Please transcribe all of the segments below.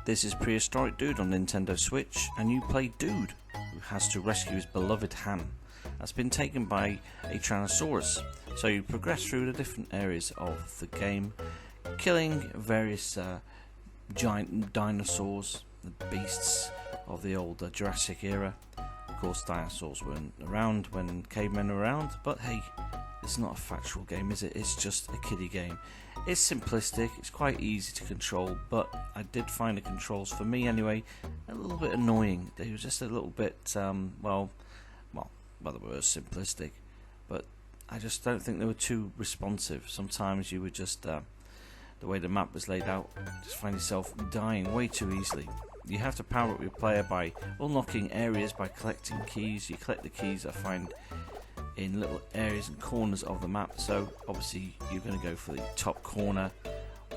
This is Prehistoric Dude on Nintendo Switch, and you play Dude, who has to rescue his beloved ham that's been taken by a Tyrannosaurus. So you progress through the different areas of the game, killing various giant dinosaurs, the beasts of the old Jurassic era. Of course, dinosaurs weren't around when cavemen were around, but hey, it's not a factual game, is it? It's just a kiddie game. It's simplistic, it's quite easy to control, but I did find the controls, for me anyway, a little bit annoying. They were just a little bit, well, they were simplistic, but I just don't think they were too responsive. Sometimes you would just, the way the map was laid out, just find yourself dying way too easily. You have to power up your player by unlocking areas by collecting keys. You collect the keys I find in little areas and corners of the map, so obviously you're going to go for the top corner,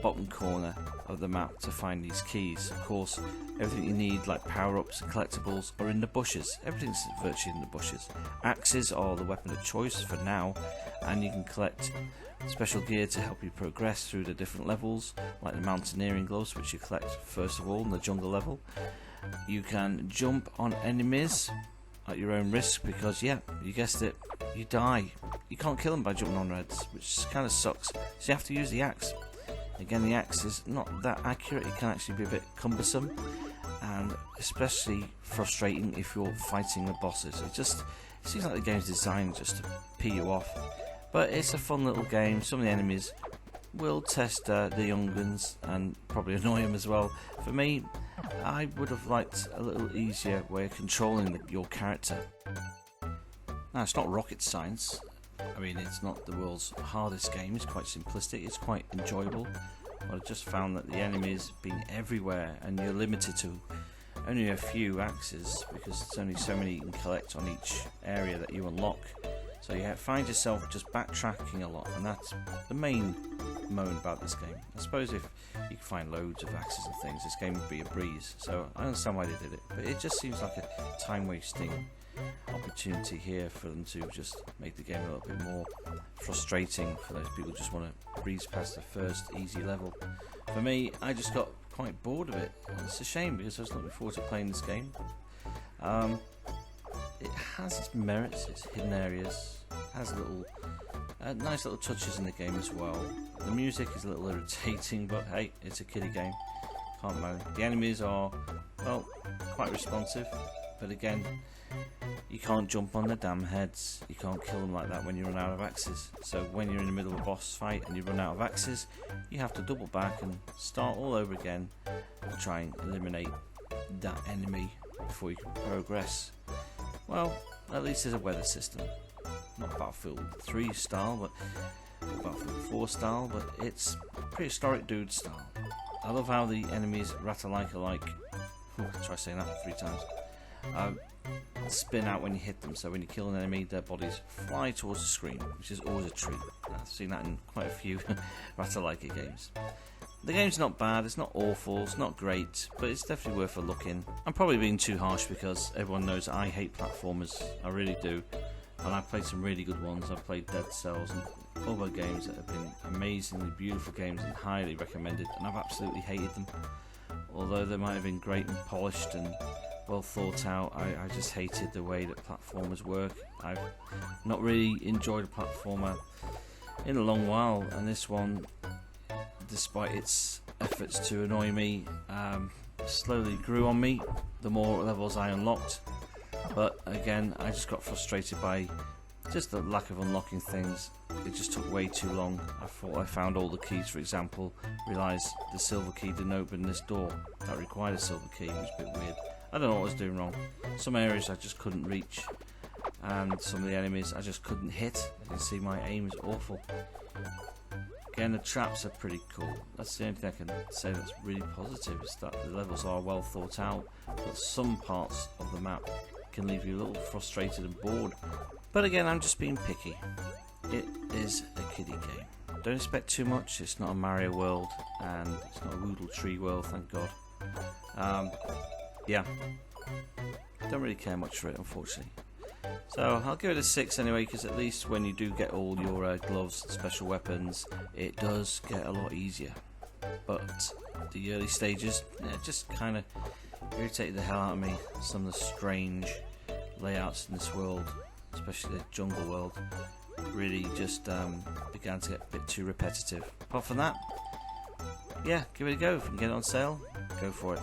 bottom corner of the map to find these keys. Of course, everything you need like power-ups and collectibles are in the bushes. Everything's virtually in the bushes. Axes are the weapon of choice for now, and you can collect special gear to help you progress through the different levels, like the mountaineering gloves, which you collect first of all in the jungle level. You can jump on enemies at your own risk, because yeah, you guessed it, you die. You can't kill them by jumping on reds, which kind of sucks, so you have to use the axe. Again, the axe is not that accurate, it can actually be a bit cumbersome, and especially frustrating if you're fighting the bosses. It seems like the game's designed just to pee you off, but it's a fun little game. Some of the enemies will test the young ones and probably annoy them as well. For me, I would have liked a little easier way of controlling your character. Now, it's not rocket science. I mean, it's not the world's hardest game. It's quite simplistic. It's quite enjoyable. But I just found that the enemies being everywhere, and you're limited to only a few axes because there's only so many you can collect on each area that you unlock. So you find yourself just backtracking a lot, and that's the main moan about this game. I suppose if you can find loads of axes and things, this game would be a breeze. So I understand why they did it, but it just seems like a time-wasting opportunity here for them to just make the game a little bit more frustrating for those people who just want to breeze past the first easy level. For me, I just got quite bored of it. It's a shame because I was looking forward to playing this game. It has its merits, its hidden areas, has little nice little touches in the game as well. The music is a little irritating, but hey, it's a kiddie game, can't moan. The enemies are, well, quite responsive, but again, you can't jump on the damn heads. You can't kill them like that when you run out of axes. So when you're in the middle of a boss fight and you run out of axes, you have to double back and start all over again and try and eliminate that enemy before you can progress. Well, at least there's a weather system. Not Battlefield 3 style, but Battlefield 4 style, but it's Prehistoric Dude style. I love how the enemies ratalaika like, try saying that 3 times, spin out when you hit them. So when you kill an enemy, their bodies fly towards the screen, which is always a treat. I've seen that in quite a few ratalaika games. The game's not bad, it's not awful, it's not great, but it's definitely worth a look in. I'm probably being too harsh because everyone knows that I hate platformers, I really do. And I've played some really good ones. I've played Dead Cells and other games that have been amazingly beautiful games and highly recommended, and I've absolutely hated them. Although they might have been great and polished and well thought out, I just hated the way that platformers work. I've not really enjoyed a platformer in a long while, and this one, despite its efforts to annoy me, slowly grew on me the more levels I unlocked. But again, I just got frustrated by just the lack of unlocking things. It just took way too long. I thought I found all the keys, for example, realised the silver key didn't open this door that required a silver key, which was a bit weird. I don't know what I was doing wrong. Some areas I just couldn't reach, and some of the enemies I just couldn't hit. You can see my aim is awful. Again, the traps are pretty cool. That's the only thing I can say that's really positive, is that the levels are well thought out, but some parts of the map can leave you a little frustrated and bored. But again, I'm just being picky. It is a kiddie game. Don't expect too much. It's not a Mario world, and it's not a Woodle Tree world, thank God. Yeah, don't really care much for it, unfortunately. So I'll give it a 6 anyway, because at least when you do get all your gloves and special weapons, it does get a lot easier. But the early stages, it just kind of irritated the hell out of me. Some of the strange layouts in this world, especially the jungle world, really just began to get a bit too repetitive. Apart from that, yeah, give it a go. If you can get it on sale, go for it.